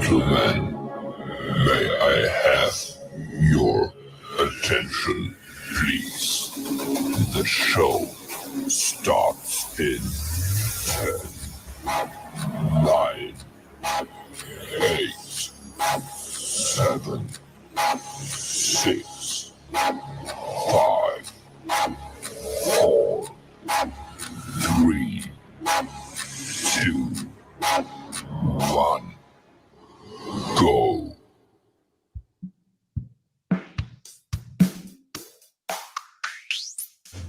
gentlemen, may I have your attention, please? The show starts in 10, 9, 8, 7, 6, 5, 4, 3, 2, 1, go.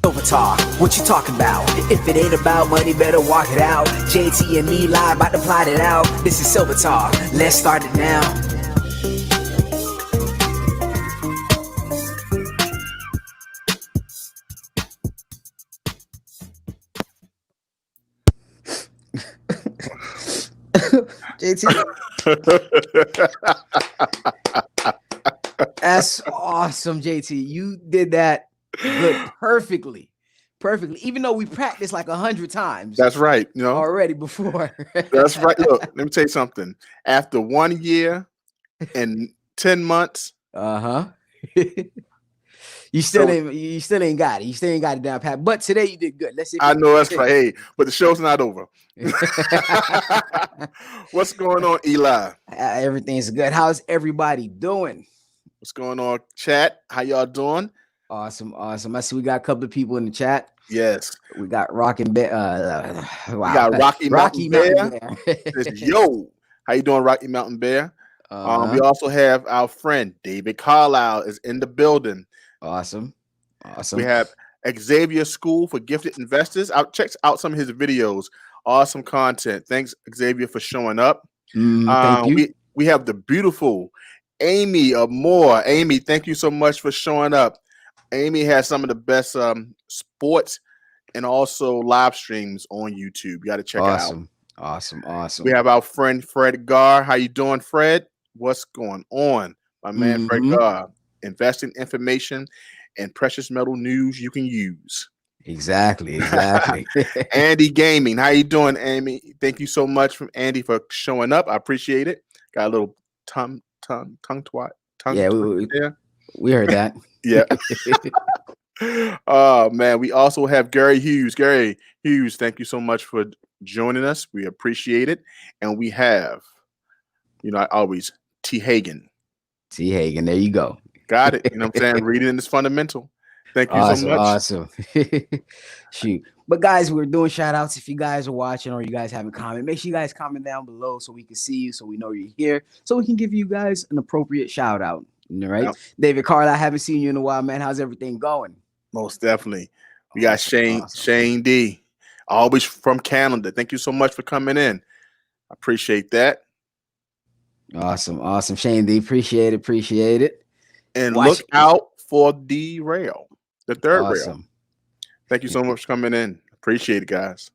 Silver talk, what you talking about? If it ain't about money, better walk it out. JT and me live, about to plot it out. This is Silver Talk, let's start it now. JT, that's awesome, JT. You did that good, perfectly. Even though we practiced like 100 times. That's right. You know, already before. That's right. Look, let me tell you something. After 1 year and 10 months, You still ain't got it. You still ain't got it down pat. But today you did good. Let's see. I know that's right. Hey, but the show's not over. What's going on, Eli? Everything's good. How's everybody doing? What's going on, chat? How y'all doing? Awesome. I see we got a couple of people in the chat. Yes. We got Rocky Bear. We got Rocky Mountain Bear. Yo, how you doing, Rocky Mountain Bear? We also have our friend David Carlisle is in the building. Awesome. We have Xavier School for Gifted Investors. Check out some of his videos. Awesome content. Thanks, Xavier, for showing up. Thank you. We have the beautiful Amy Moore. Amy, thank you so much for showing up. Amy has some of the best sports and also live streams on YouTube. You got to check it out. Awesome. We have our friend Fred Gar. How you doing, Fred? What's going on? My man, Fred Gar. Investing information and precious metal news you can use. Exactly. Andy Gaming. How you doing, Amy? Thank you so much from Andy for showing up. I appreciate it. Got a little tongue twat. Yeah, we heard that. Yeah. Oh man, we also have Gary Hughes. Gary Hughes, thank you so much for joining us. We appreciate it. And we have, always T. Hagen. There you go. Got it. You know what I'm saying? Reading is fundamental. Thank you so much. Awesome. Shoot. But guys, we're doing shout outs. If you guys are watching or you guys haven't commented, make sure you guys comment down below so we can see you, so we know you're here, so we can give you guys an appropriate shout out. All right. Yep. David Carlisle, I haven't seen you in a while, man. How's everything going? Most definitely. We got Shane D. Always from Canada. Thank you so much for coming in. I appreciate that. Awesome. Shane D. Appreciate it. And look out for the rail, the third rail. Thank you so much for coming in. Appreciate it, guys.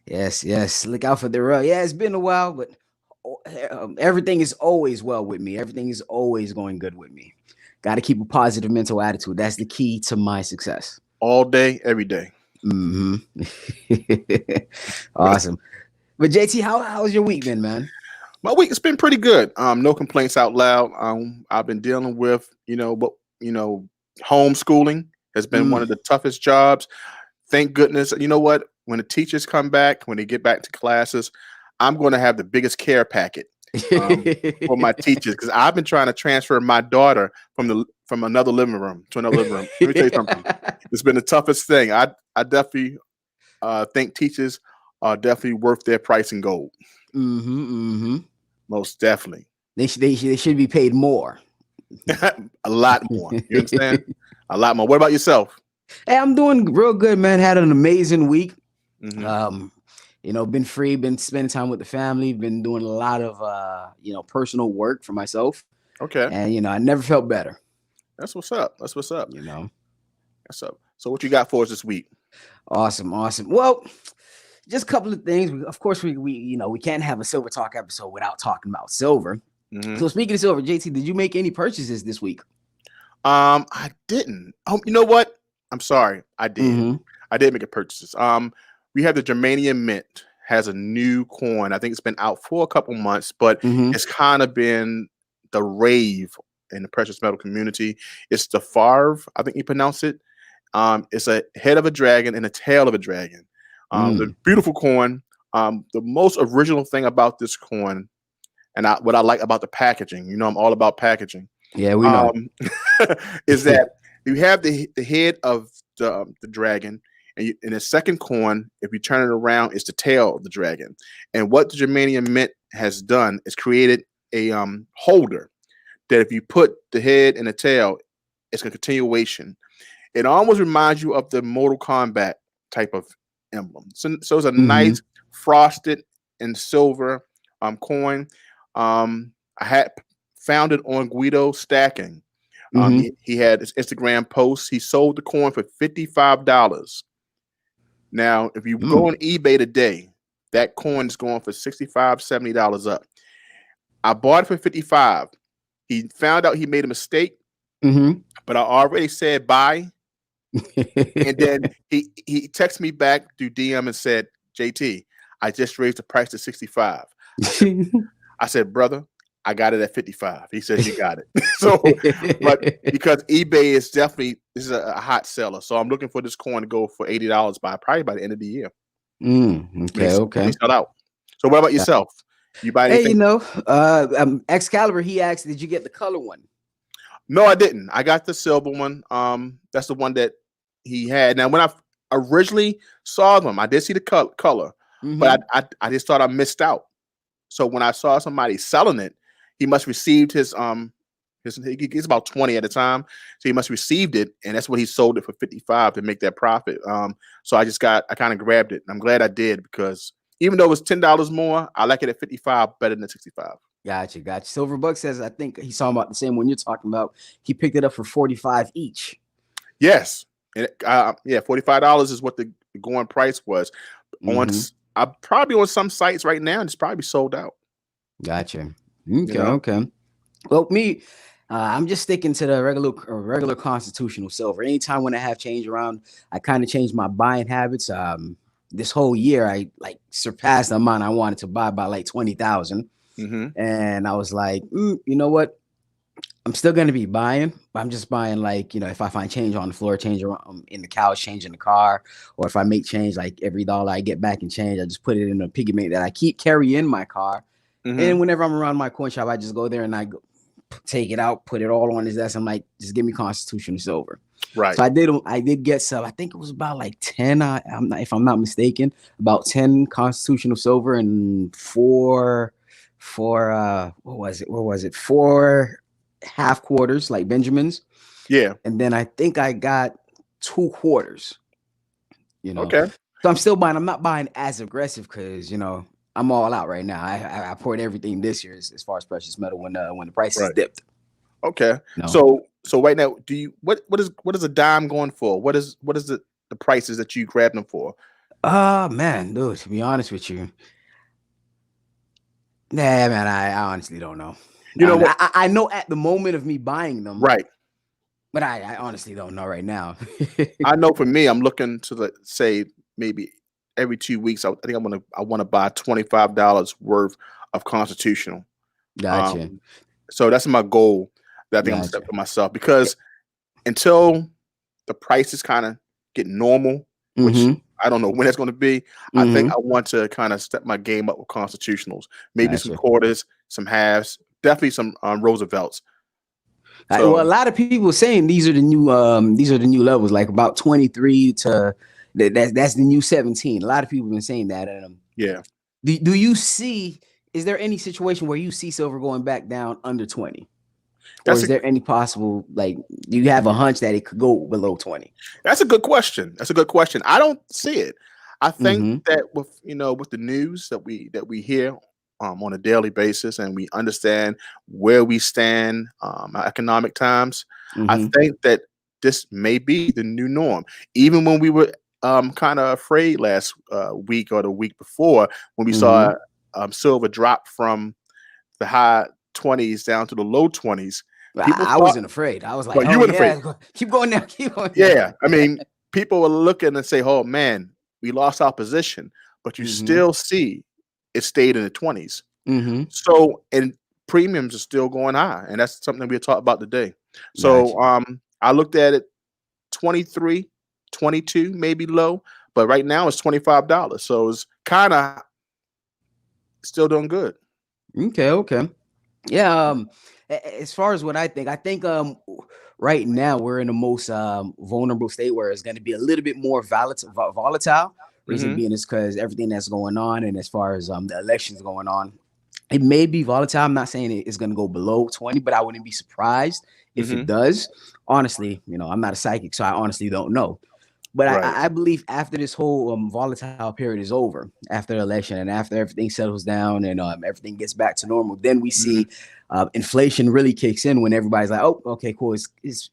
Yes. Look out for the rail. Yeah, it's been a while, but everything is always well with me. Everything is always going good with me. Got to keep a positive mental attitude. That's the key to my success. All day, every day. Awesome. But JT, how's your week been, man? My week has been pretty good. No complaints out loud. I've been dealing with, homeschooling has been one of the toughest jobs. Thank goodness. You know what? When the teachers come back, when they get back to classes, I'm going to have the biggest care packet for my teachers, because I've been trying to transfer my daughter from another living room to another living room. Let me tell you something. It's been the toughest thing. I definitely think teachers are definitely worth their price in gold. Most definitely. They should be paid more. A lot more. You understand? A lot more. What about yourself? Hey, I'm doing real good, man. Had an amazing week. Been free, been spending time with the family, been doing a lot of personal work for myself. Okay. And I never felt better. That's what's up. That's what's up. That's up. So what you got for us this week? Awesome. Well, just a couple of things. Of course, we can't have a Silver Talk episode without talking about silver. So speaking of silver, JT, did you make any purchases this week? I didn't. You know what? I'm sorry. I did. I did make a purchases. We have the germanium mint has a new coin. I think it's been out for a couple months, but Mm-hmm. it's kind of been the rave in the precious metal community. It's the Farv, I think you pronounce it. It's a head of a dragon and a tail of a dragon. It's a beautiful coin. The most original thing about this coin, and what I like about the packaging, I'm all about packaging. Yeah, we know. Is that you have the head of the dragon, and in the second coin, if you turn it around, it's the tail of the dragon. And what the Germanium Mint has done is created a holder that if you put the head and the tail, it's a continuation. It almost reminds you of the Mortal Kombat type of emblem. So it's a nice frosted and silver coin. I had found it on Guido Stacking. He had his Instagram post. He sold the coin for $55. Now, if you go on eBay today, that coin is going for $65, $70 up. I bought it for $55. He found out he made a mistake, but I already said buy. And then he texted me back through DM and said, JT, I just raised the price to 65. I said, brother, I got it at 55. He said, you got it. So, but because eBay is definitely, this is a hot seller. So I'm looking for this coin to go for $80 probably by the end of the year. Okay. Sell out. So what about yourself? You buy anything? Hey, Excalibur, he asked, did you get the color one? No, I didn't. I got the silver one. That's the one that he had. Now, when I originally saw them, I did see the color, but I just thought I missed out. So when I saw somebody selling it, he must received his he gets about 20 at a time. So he must received it, and that's what he sold it for 55 to make that profit. So I kind of grabbed it. And I'm glad I did, because even though it was $10 more, I like it at 55 better than 65. Gotcha. Silverbuck says, I think he's talking about the same one you're talking about. He picked it up for 45 each. Yes. And $45 is what the going price was. I'm probably on some sites right now, and it's probably sold out. Gotcha. Okay. Well, me, I'm just sticking to the regular constitutional silver. Anytime when I have change around, I kind of change my buying habits. This whole year, I surpassed the amount I wanted to buy by like 20,000. And I was like, you know what? I'm still going to be buying, but I'm just buying if I find change on the floor, change around in the couch, change in the car, or if I make change, like every dollar I get back in change, I just put it in a piggy bank that I keep carry in my car. And whenever I'm around my coin shop, I just go there and I go take it out, put it all on his desk. I'm like, just give me constitutional silver. Right. So I did get some. I think it was about like 10. If I'm not mistaken, about 10 constitutional silver and four what was it? 4 half quarters, like Benjamins. Yeah. And then I think I got 2 quarters. Okay. So I'm still buying. I'm not buying as aggressive because I'm all out right now. I poured everything this year as far as precious metal when the prices dipped. Okay. So right now, what is a dime going for? What is the prices that you grabbed them for? Man, dude, to be honest with you, nah, man, I honestly don't know. What? I know at the moment of me buying them, right? But I honestly don't know right now. I know for me, I'm looking to say maybe every 2 weeks. I think I want to buy $25 worth of constitutional. Gotcha. So that's my goal that I think I'm set for myself, because until the prices kind of get normal, which I don't know when it's going to be, I think I want to kind of step my game up with constitutionals, maybe some quarters, some halves, definitely some Roosevelts. So, well, a lot of people are saying these are the new levels, like about 23 to that's the new 17. A lot of people have been saying that. Yeah. Do you see? Is there any situation where you see silver going back down under 20? Or is there any possible, do you have a hunch that it could go below 20? That's a good question. I don't see it. I think that with the news that we hear on a daily basis, and we understand where we stand economic times, I think that this may be the new norm. Even when we were kind of afraid last week or the week before, when we saw silver drop from the high 20s down to the low 20s. I wasn't afraid. I was like, you weren't afraid. Keep going now. Keep going. Yeah. I mean, people were looking and say, oh man, we lost our position. but you Mm-hmm. still see it stayed in the 20s. Mm-hmm. So, and premiums are still going high, and that's something we'll talk about today. So, Gotcha. I looked at it 23, 22, maybe low, but right now it's $25. So it's kind of still doing good. Okay. Okay. Yeah. As far as what I think right now we're in the most vulnerable state where it's going to be a little bit more volatile. Reason Hmm. being is because everything that's going on, and as far as the elections going on, it may be volatile. I'm not saying it's going to go below 20, but I wouldn't be surprised if Hmm. it does. Honestly, I'm not a psychic, so I honestly don't know. But Right. I believe after this whole volatile period is over, after the election and after everything settles down and everything gets back to normal, then we Hmm. see inflation really kicks in when everybody's like, oh, okay, cool. It's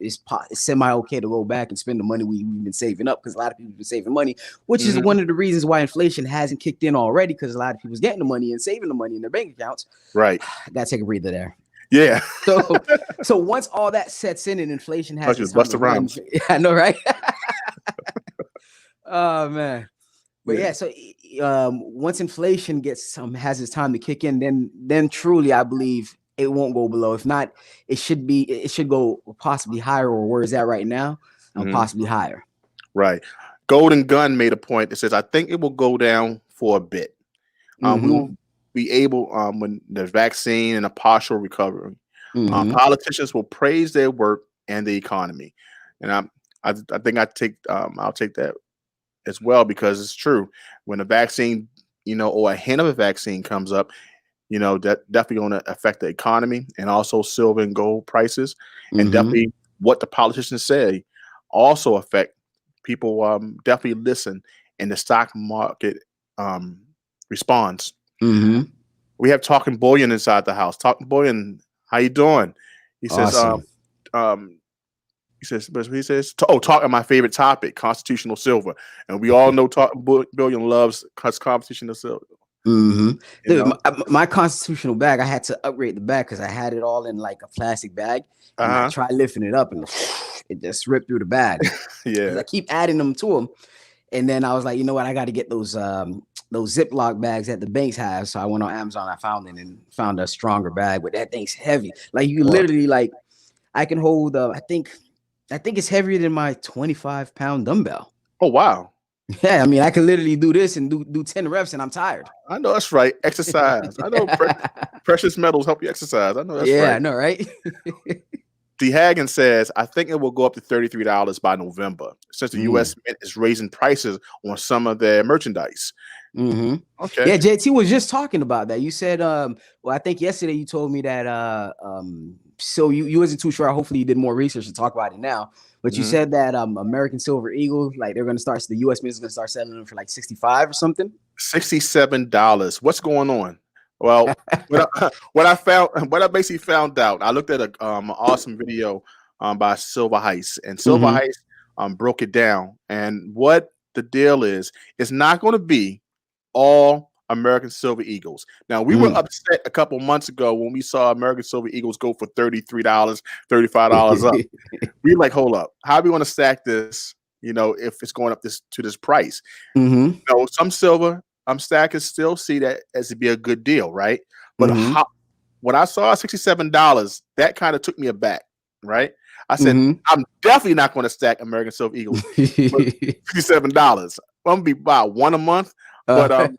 semi okay to go back and spend the money we've been saving up, because a lot of people have been saving money, which is Hmm. one of the reasons why inflation hasn't kicked in already, because a lot of people's getting the money and saving the money in their bank accounts. Right. I got to take a breather there. Yeah. So once all that sets in and inflation has Touch its his time to Buster run, Rhymes. I know, right? Oh, man. But Yeah. yeah, so once inflation has its time to kick in, then truly I believe it won't go below. If not, it should go possibly higher, or where is that right now? Hmm. Possibly higher. Right. Golden Gun made a point that says, I think it will go down for a bit. We Mm-hmm. will be able, when there's vaccine and a partial recovery, Mm-hmm. politicians will praise their work and the economy. And I think I'll take that as well, because it's true. When a vaccine, or a hint of a vaccine comes up, that definitely going to affect the economy, and also silver and gold prices, and Mm-hmm. definitely what the politicians say also affect people. Definitely listen, and the stock market um, responds. Mm-hmm. We have Talking Bullion inside the house. Talking Bullion, how you doing? He says, Awesome. um, talking my favorite topic, constitutional silver, and we all know Billion loves constitutional silver. Mm-hmm. You Dude, know, my constitutional bag, I had to upgrade the bag because I had it all in like a plastic bag, and I uh tried lifting it up and it just ripped through the bag because yeah, I keep adding them to them. And then I was like, you know what? I got to get those Ziploc bags that the banks have. So I went on Amazon. I found it and found a stronger bag, but that thing's heavy. Like you wow. literally like I can hold. I think it's heavier than my 25-pound dumbbell. Oh wow, Yeah, I mean I can literally do this and do 10 reps and I'm tired. I know that's right. Exercise. I know precious metals help you exercise. I know that's Yeah, right. I know, right? D. Hagen says, I think it will go up to $33 by November, since the Mm. U.S. Mint is raising prices on some of their merchandise. Mm-hmm. Okay. Yeah, JT was just talking about that. You said, well, I think yesterday you told me that, so you wasn't too sure. Hopefully, you did more research to talk about it now. But you Mhm. said that American Silver Eagle, like they're going to start, the U.S. Mint is going to start selling them for like 65 or something. $67. What's going on? Well, what I basically found out, I looked at an awesome video by Silver Heist, and Silver Mm-hmm. Heist broke it down. And what the deal is, it's not going to be all American Silver Eagles. Now, we were Mm. upset a couple months ago when we saw American Silver Eagles go for $33, $35 up. We like, hold up, how are we going to stack this? If it's going up to this price. Mm-hmm. Some silver stackers still see that as to be a good deal, right? But Mm-hmm. when I saw $67, that kind of took me aback, right? I said, Mm-hmm. I'm definitely not going to stack American Silver Eagles for $57. I'm gonna be about one a month. But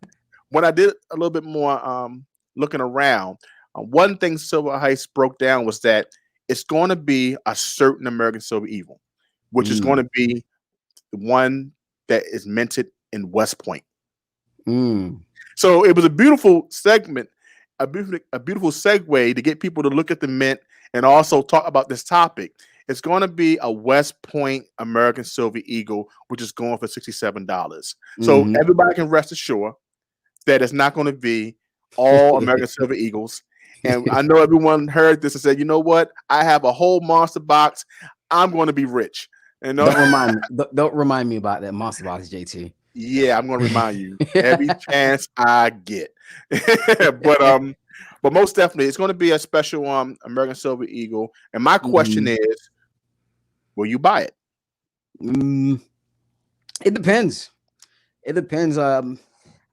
when I did a little bit more looking around, one thing Silver Heist broke down was that it's going to be a certain American Silver Eagle, which is going mm. to be the one that is minted in West Point. Mm. So it was a beautiful segment, a beautiful segue to get people to look at the mint and also talk about this topic. It's going to be a West Point American Silver Eagle, which is going for $67. So Mm-hmm. everybody can rest assured that it's not going to be all American Silver Eagles. And I know everyone heard this and said, you know what? I have a whole monster box. I'm going to be rich. Don't remind me about that monster box, JT. Yeah, I'm going to remind you every chance I get. but most definitely, it's going to be a special American Silver Eagle. And my question is, will you buy it? It depends. It depends.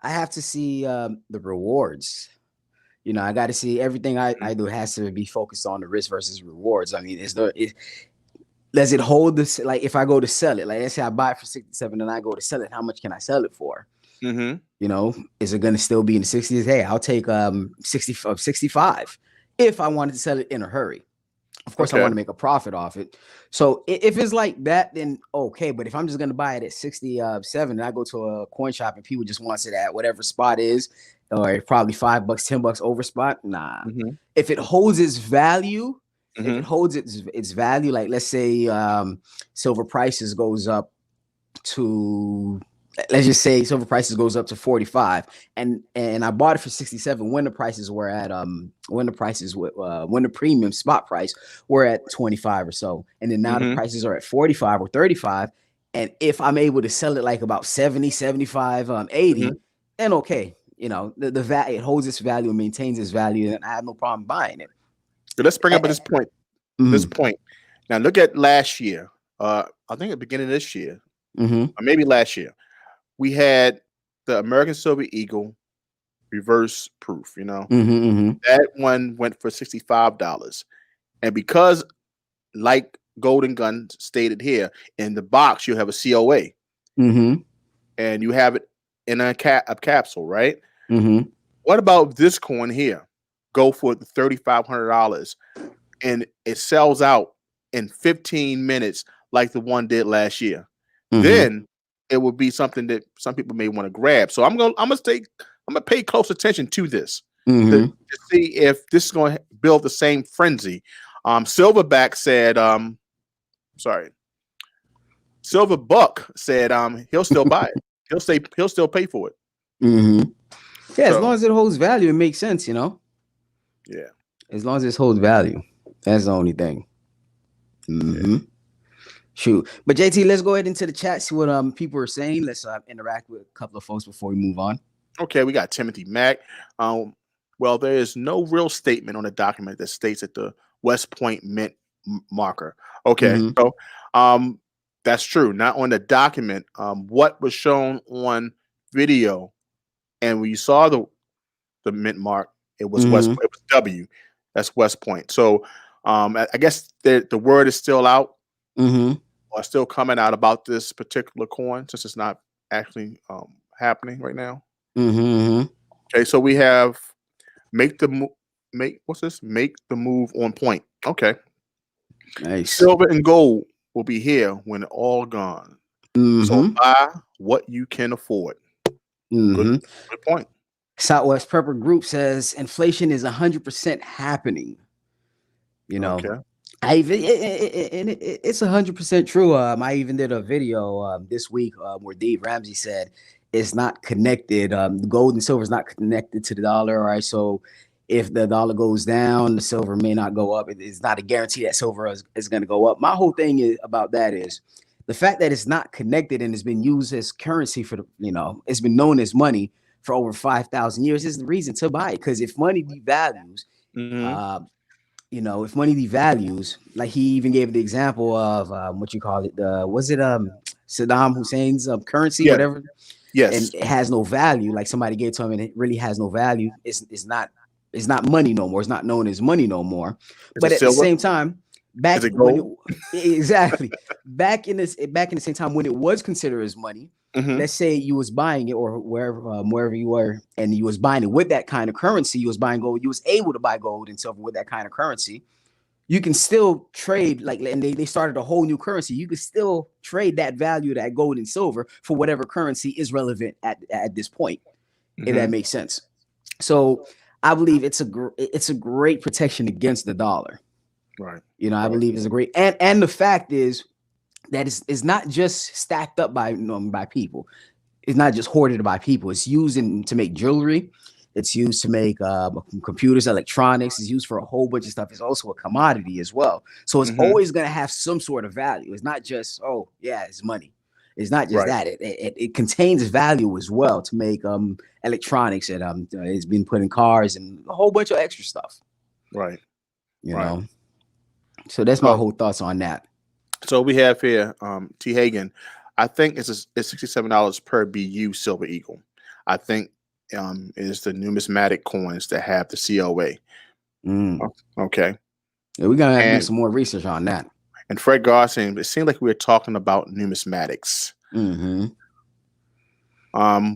I have to see the rewards. You know, I got to see everything I do has to be focused on the risk versus rewards. I mean, does it hold this? Like, if I go to sell it, like let's say I buy it for 67 and I go to sell it, how much can I sell it for? Mm-hmm. You know, is it going to still be in the 60s? Hey, I'll take 65 if I wanted to sell it in a hurry. Of course, I want to make a profit off it. So if it's like that, then okay. But if I'm just going to buy it at 67 and I go to a coin shop and people just want it at whatever spot is, or probably $5, $10 over spot, nah. Mm-hmm. If it holds its value, Mm-hmm. if it holds its value, like let's say silver prices goes up to, let's just say silver prices goes up to 45, and I bought it for 67 when the prices were at when the premium spot price were at 25 or so, and then now the prices are at 45 or 35, and if I'm able to sell it like about 70, 75, 80, then okay, you know, the value, it holds its value and maintains its value, and I have no problem buying it. So let's bring up this point. This point. Now look at last year. I think at the beginning of this year, or maybe last year, we had the American Silver Eagle reverse proof. You know, that one went for $65, and because, like Golden Gun stated here, in the box you have a COA, and you have it in a capsule, right? What about this coin here? Go for $3,500, and it sells out in 15 minutes, like the one did last year. Then it would be something that some people may want to grab. So I'm gonna pay close attention to this to see if this is going to build the same frenzy. Silverback said, Silverbuck said, he'll still buy it. He'll still pay for it. Yeah, as long as it holds value, it makes sense, you know. Yeah, as long as it holds value, that's the only thing. Shoot, but JT, let's go ahead into the chat, see what people are saying. Let's interact with a couple of folks before we move on. Okay, we got Timothy Mack. Well, there is no real statement on the document that states that the West Point mint marker. Okay, so that's true. Not on the document. What was shown on video, and when you saw the mint mark, it was West. It was W. That's West Point. So I guess the word is still out, or still coming out about this particular coin, since it's not actually happening right now. Okay, so we have make the move on point. Okay, nice. Silver and gold will be here when it all gone. So buy what you can afford. Good point. Southwest Prepper Group says inflation is 100% happening. You know, it's 100% true. I even did a video this week where Dave Ramsey said it's not connected. Gold and silver is not connected to the dollar. All right, so if the dollar goes down, the silver may not go up. It's not a guarantee that silver is going to go up. My whole thing about that is the fact that it's not connected and it's been used as currency for it's been known as money for over 5,000 years is the reason to buy it. Because if money devalues, if money devalues, like he even gave the example of Saddam Hussein's currency, whatever. Yes, and it has no value. Like somebody gave to him, and it really has no value. It's not money no more. It's not known as money no more. But at the same time, back in the same time when it was considered as money, let's say you was buying it or wherever you were, and you was buying it with that kind of currency, you was buying gold, you was able to buy gold and silver with that kind of currency. You can still trade, and they started a whole new currency. You can still trade that value, that gold and silver, for whatever currency is relevant at this point, if that makes sense. So I believe it's a great protection against the dollar. Right. I believe it's a great, and the fact is that it's not just stacked up by people. It's not just hoarded by people. It's used to make jewelry. It's used to make computers, electronics. It's used for a whole bunch of stuff. It's also a commodity as well. So it's always going to have some sort of value. It's not just, it's money. It's not just that. It contains value as well to make electronics. And it's been put in cars and a whole bunch of extra stuff. Right. You know. So that's my whole thoughts on that. So we have here T. Hagen. I think it's $67 per BU Silver Eagle. I think is the numismatic coins that have the COA. Okay. Yeah, we're gonna have to do And some more research on that. and Fred Garson, it seemed like we were talking about numismatics. Mm-hmm.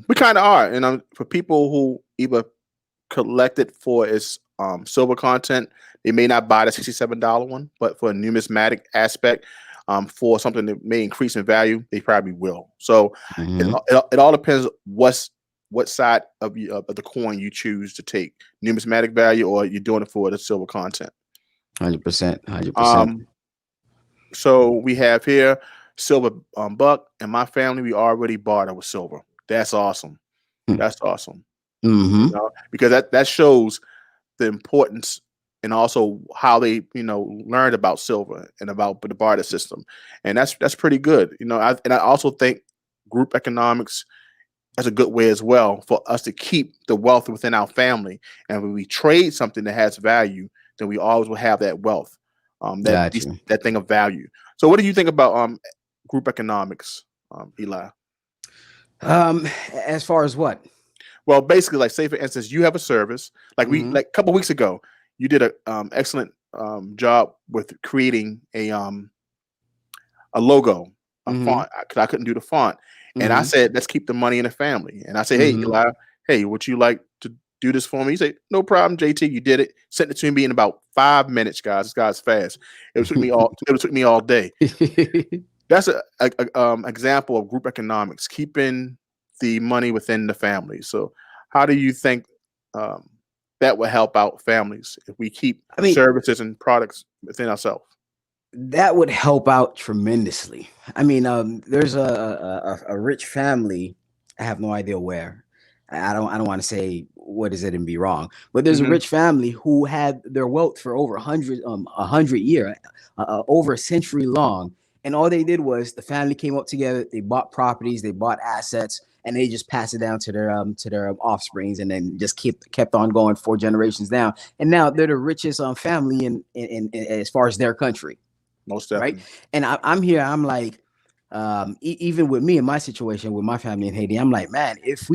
We kind of are, and for people who either collect it for its silver content, they may not buy the $67 one, but for a numismatic aspect, for something that may increase in value, they probably will. So Mm-hmm. it all depends what side of the coin you choose to take, numismatic value, or you're doing it for the silver content. 100%. 100%. So we have here silver buck, and my family, we already barter with silver. That's awesome. That's awesome. Mm-hmm. You know, because that shows the importance and also how they learned about silver and about the barter system, and that's pretty good. I also think group economics is a good way as well for us to keep the wealth within our family, and when we trade something that has value, then we always will have that wealth, that thing of value. So what do you think about group economics, Eli? As far as what? Well, basically, like, say for instance, you have a service, like like a couple weeks ago, you did a excellent job with creating a logo, a font, because I couldn't do the font, and I said, let's keep the money in the family. And I said, hey, Eli, hey, would you like to do this for me? He said, no problem, JT. You did it. Sent it to me in about 5 minutes, guys. This guy's fast. It took me all day. That's a example of group economics, keeping the money within the family. So how do you think that will help out families if we keep services and products within ourselves? That would help out tremendously. I mean, there's a rich family. I have no idea where. I don't want to say what is it and be wrong, but there's a rich family who had their wealth for over 100 years, over a century long. And all they did was the family came up together. They bought properties, they bought assets, and they just passed it down to their offsprings, and then just kept on going 4 generations down. And now they're the richest family in as far as their country. Most definitely. Right. And I'm here. I'm like, even with me in my situation with my family in Haiti, I'm like, man, if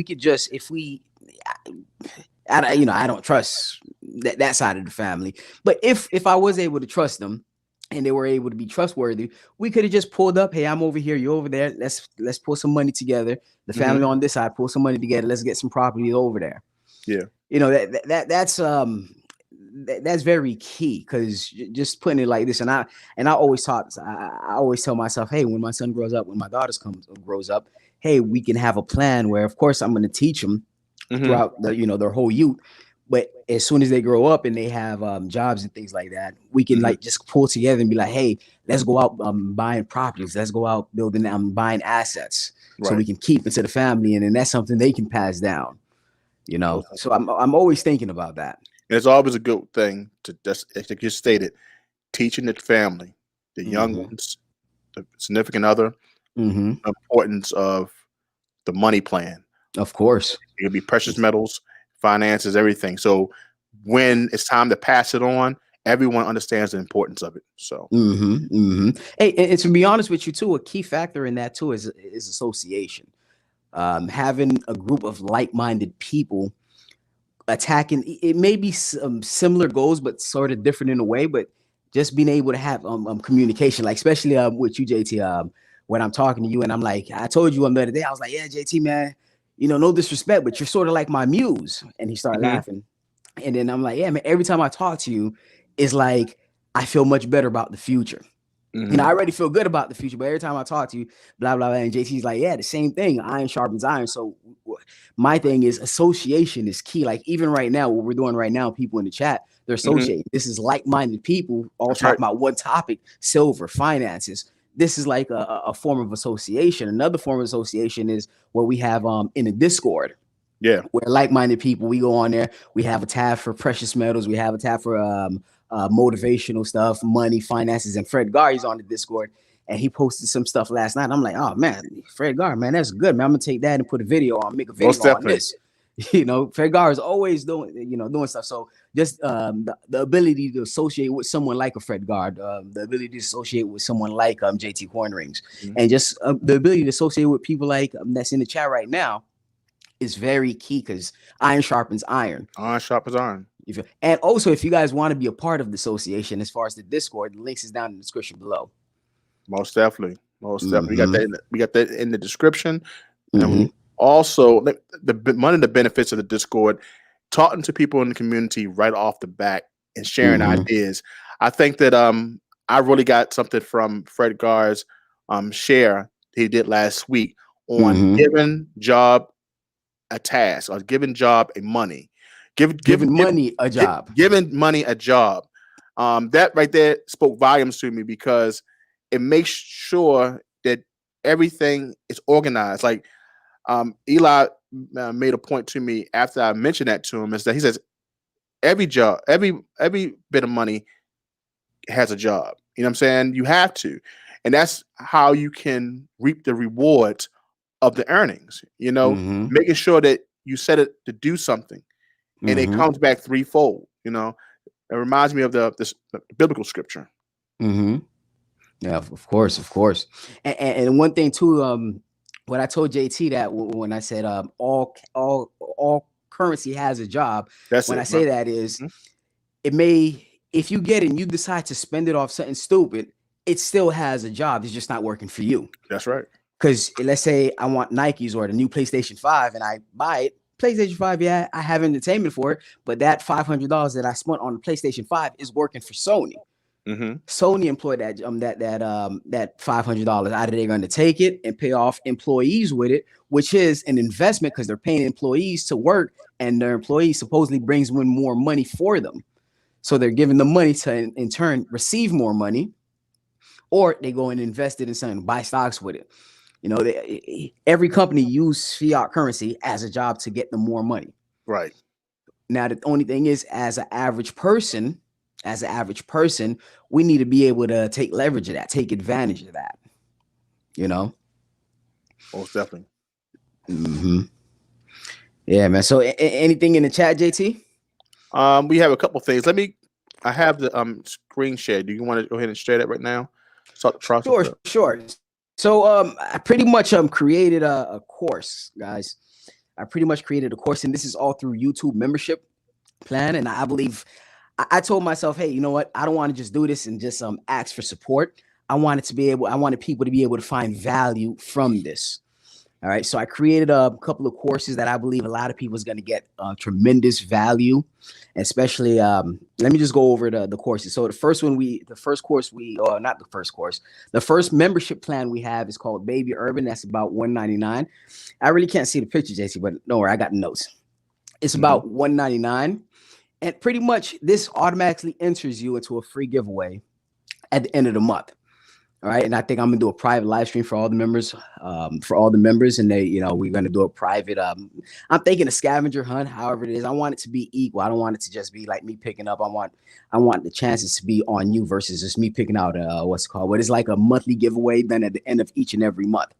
I don't trust that side of the family, but if I was able to trust them and they were able to be trustworthy, we could have just pulled up. Hey, I'm over here, you're over there. Let's pull some money together. The family on this side, pull some money together. Let's get some property over there. Yeah. That's very key, because just putting it like this, and I always tell myself, hey, when my son grows up, when my daughter grows up, hey, we can have a plan where, of course, I'm going to teach them throughout their whole youth, but as soon as they grow up and they have jobs and things like that, we can like just pull together and be like, hey, let's go out buying properties, let's go out building buying assets, so we can keep it to the family, and then that's something they can pass down. So I'm always thinking about that. And it's always a good thing to just, as you stated, teaching the family, the young ones, the significant other, the importance of the money plan. Of course. It could be precious metals, finances, everything. So when it's time to pass it on, everyone understands the importance of it. So, Hey, and to be honest with you too, a key factor in that too is association. Having a group of like-minded people attacking, it may be some similar goals, but sort of different in a way, but just being able to have communication, like especially with you, JT, when I'm talking to you and I'm like, I told you the other day, I was like, yeah, JT, man, no disrespect, but you're sort of like my muse. And he started laughing. And then I'm like, yeah, man, every time I talk to you, it's like I feel much better about the future. I already feel good about the future, but every time I talk to you, blah, blah, blah. And JT's like, yeah, the same thing. Iron sharpens iron. So my thing is association is key. Like even right now, what we're doing right now, people in the chat, they're associating. This is like-minded people all talking about one topic, silver, finances. This is like a form of association. Another form of association is what we have in a Discord. Yeah. Where like-minded people, we go on there. We have a tab for precious metals. We have a tab for motivational stuff, money, finances, and Fred Garry's on the Discord, and he posted some stuff last night. I'm like, oh man, Fred Garry, man, that's good, man. I'm gonna take that and put a video on, make a video on this. Fred Garry is always doing stuff. So just the ability to associate with someone like a Fred Garry, the ability to associate with someone like JT Hornrings, and just the ability to associate with people like that's in the chat right now. is very key because iron sharpens iron. Iron sharp as iron. And also, if you guys want to be a part of the association, as far as the Discord, the links is down in the description below. Most definitely. Most definitely. Mm-hmm. We got that in the description. Mm-hmm. And also, one of the benefits of the Discord, talking to people in the community right off the bat and sharing Mm-hmm. ideas. I think that I really got something from Fred Gar's share he did last week on Mm-hmm. giving job a task or giving job a money. Giving money a job. Giving money a job. That right there spoke volumes to me because it makes sure that everything is organized. Like Eli made a point to me after I mentioned that to him, is that he says every job, every bit of money has a job. You know what I'm saying? You have to. And that's how you can reap the rewards of the earnings, you know, Mm-hmm. making sure that you set it to do something and it Mm-hmm. comes back threefold. You know, it reminds me of the biblical scripture. Mm-hmm. Yeah, of course. And one thing too, what I told JT that when I said all currency has a job, That's when it, I say bro. that is Mhm. it may, if you get it and you decide to spend it off something stupid, it still has a job. It's just not working for you. That's right. Because let's say I want Nikes or the new PlayStation 5 and I buy it. PlayStation 5, yeah, I have entertainment for it, but that $500 that I spent on the PlayStation 5 is working for Sony. Mm-hmm. Sony employed that $500. Either they're going to take it and pay off employees with it, which is an investment because they're paying employees to work, and their employees supposedly brings in more money for them. So they're giving the money to, in turn, receive more money, or they go and invest it in something, buy stocks with it. You know, every company use fiat currency as a job to get them more money. Right. Now, the only thing is, as an average person, we need to be able to take leverage of that, take advantage of that. You know? Most definitely. Mm-hmm. Yeah, man. So anything in the chat, JT? We have a couple things. I have the screen share. Do you want to go ahead and share that right now? Start the process. Sure. So I pretty much created a course, guys. I pretty much created a course, and this is all through YouTube membership plan. And I believe I told myself, hey, you know what? I don't want to just do this and just ask for support. I wanted people to be able to find value from this. All right. So I created a couple of courses that I believe a lot of people is going to get tremendous value, especially. Let me just go over the courses. So the first membership plan we have is called Baby Urban. That's about $199. I really can't see the picture, JC, but don't worry, I got the notes. It's about $199. And pretty much this automatically enters you into a free giveaway at the end of the month. All right. And I think I'm gonna do a private live stream for all the members, and we're gonna do a private. I'm thinking a scavenger hunt, however it is. I want it to be equal. I don't want it to just be like me picking up. I want the chances to be on you versus just me picking out what is like a monthly giveaway done at the end of each and every month.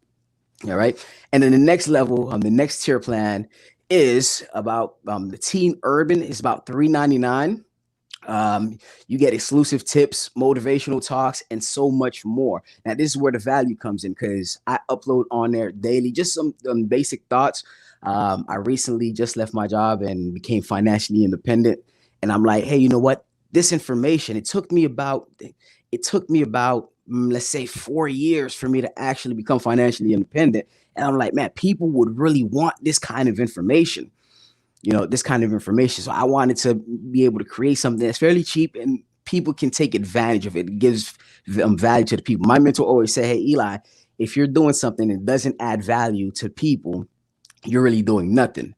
All right. And then the next level, the next tier plan is about the Teen Urban is about $399. You get exclusive tips, motivational talks, and so much more. Now, this is where the value comes in because I upload on there daily, just some basic thoughts. I recently just left my job and became financially independent. And I'm like, hey, you know what? This information, it took me about, let's say 4 years for me to actually become financially independent. And I'm like, man, people would really want this kind of information. So I wanted to be able to create something that's fairly cheap and people can take advantage of it. It gives value to the people. My mentor always said, hey, Eli, if you're doing something that doesn't add value to people, you're really doing nothing.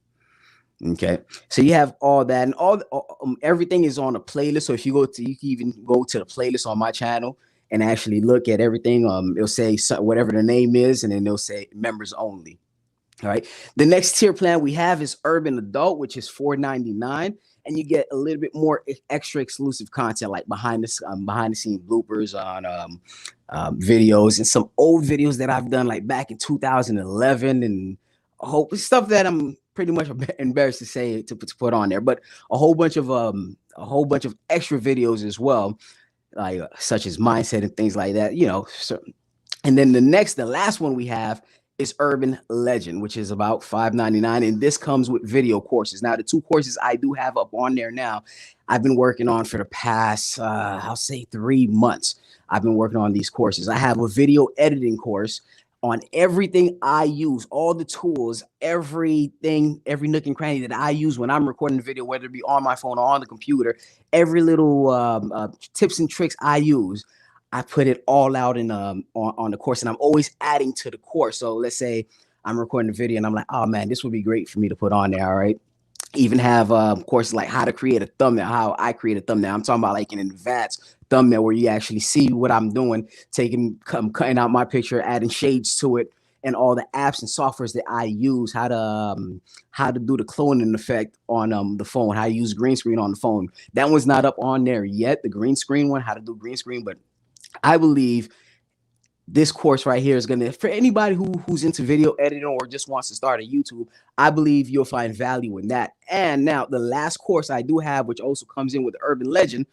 Okay. So you have all that, and everything is on a playlist. So if you can even go to the playlist on my channel and actually look at everything. It'll say whatever the name is, and then they'll say members only. All right. The next tier plan we have is Urban Adult, which is $499, and you get a little bit more extra exclusive content like behind the scene bloopers on videos and some old videos that I've done like back in 2011 and stuff that I'm pretty much embarrassed to say to put on there, but a whole bunch of extra videos as well, such as mindset and things like that. So, and then the last one we have is Urban Legend, which is about $5.99, and this comes with video courses. Now, the 2 courses I do have up on there now, I've been working on for the past, I'll say 3 months. I've been working on these courses. I have a video editing course on everything I use, all the tools, everything, every nook and cranny that I use when I'm recording the video, whether it be on my phone or on the computer, every little tips and tricks I use. I put it all out in on the course, and I'm always adding to the course. So let's say I'm recording a video and I'm like, oh man, this would be great for me to put on there. All right. Even have courses like how to create a thumbnail, how I create a thumbnail. I'm talking about like an advanced thumbnail where you actually see what I'm doing, cutting out my picture, adding shades to it, and all the apps and softwares that I use, how to do the cloning effect on the phone, how to use green screen on the phone. That one's not up on there yet, the green screen one, how to do green screen, but I believe this course right here is going to, for anybody who's into video editing or just wants to start a YouTube, I believe you'll find value in that. And now the last course I do have, which also comes in with the Urban Legend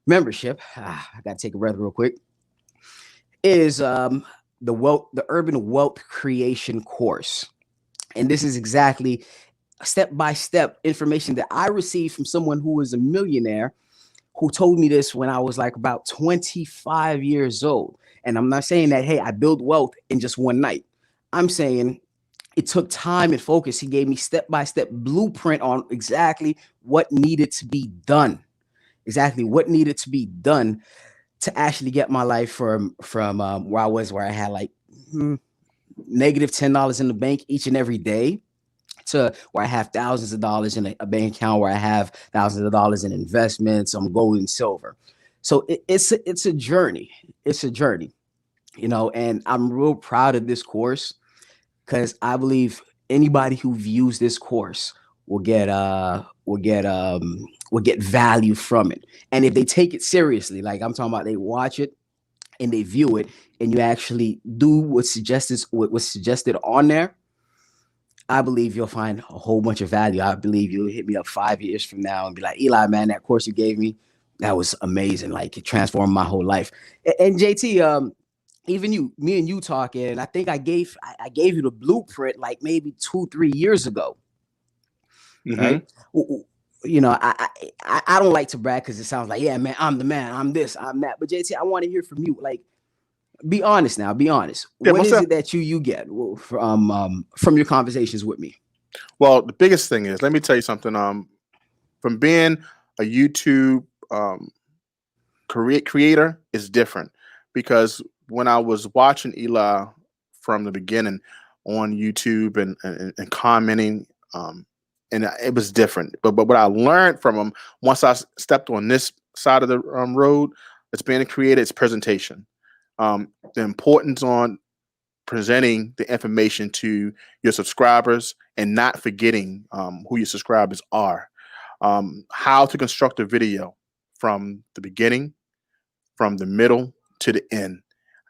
membership, I got to take a breath real quick, is the Urban Wealth Creation course. And this is exactly step-by-step information that I received from someone who was a millionaire, who told me this when I was like about 25 years old. And I'm not saying that, hey, I built wealth in just one night. I'm saying it took time and focus. He gave me step-by-step blueprint on exactly what needed to be done, to actually get my life from where I was, where I had like negative $10 in the bank each and every day, to where I have thousands of dollars in a bank account, where I have thousands of dollars in investments, gold and silver. So it's a journey. It's a journey, and I'm real proud of this course, because I believe anybody who views this course will get value from it. And if they take it seriously, like I'm talking about, they watch it and they view it, and you actually do what's suggested on there, I believe you'll find a whole bunch of value. I believe you'll hit me up 5 years from now and be like, Eli, man, that course you gave me, that was amazing. Like, it transformed my whole life. And JT, even me and you talking, I think I gave you the blueprint like maybe 2-3 years ago. Mm-hmm. Right? I don't like to brag, because it sounds like, yeah, man, I'm the man, I'm this, I'm that. But JT, I want to hear from you. Like, be honest now. Be honest. Yeah, what is it that you get from your conversations with me? Well, the biggest thing is, let me tell you something. From being a YouTube creator is different, because when I was watching Eli from the beginning on YouTube and commenting, and it was different. But what I learned from him once I stepped on this side of the road, it's being a creator, it's presentation. The importance on presenting the information to your subscribers and not forgetting who your subscribers are. How to construct a video from the beginning, from the middle to the end.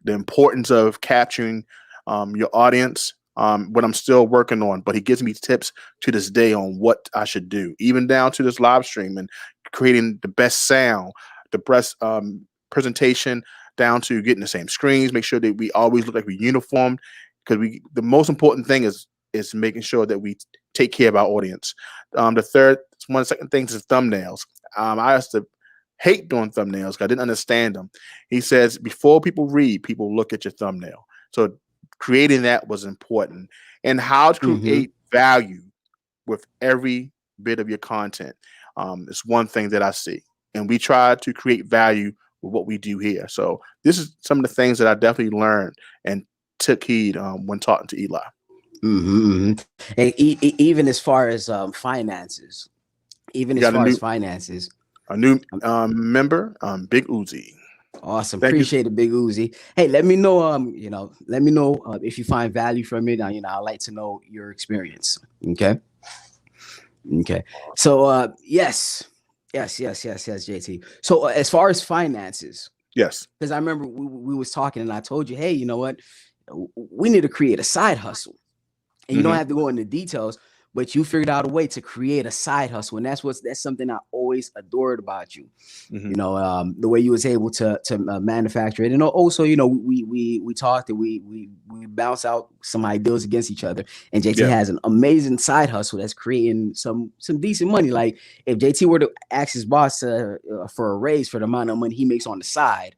The importance of capturing your audience, what I'm still working on, but he gives me tips to this day on what I should do, even down to this live stream and creating the best sound, the best presentation, down to getting the same screens, make sure that we always look like we're uniformed, because the most important thing is making sure that we take care of our audience. The second thing is thumbnails. I used to hate doing thumbnails because I didn't understand them. He says, before people read, people look at your thumbnail. So creating that was important, and how to create value with every bit of your content is one thing that I see, and we try to create value with what we do here. So this is some of the things that I definitely learned and took heed when talking to Eli. And even as far as finances, a new member, Big Uzi. Awesome. Appreciate it, Big Uzi. Hey, let me know, if you find value from it. I'd like to know your experience. Okay. So, yes, JT. So as far as finances, yes, because I remember we was talking, and I told you, hey, you know what, we need to create a side hustle, and you don't have to go into details, but you figured out a way to create a side hustle, and that's something I always adored about you. Mhm. You know, the way you was able to manufacture it, and also, you know, we talked and we bounce out some ideas against each other. And JT Yeah. has an amazing side hustle that's creating some decent money. Like if JT were to ask his boss for a raise for the amount of money he makes on the side,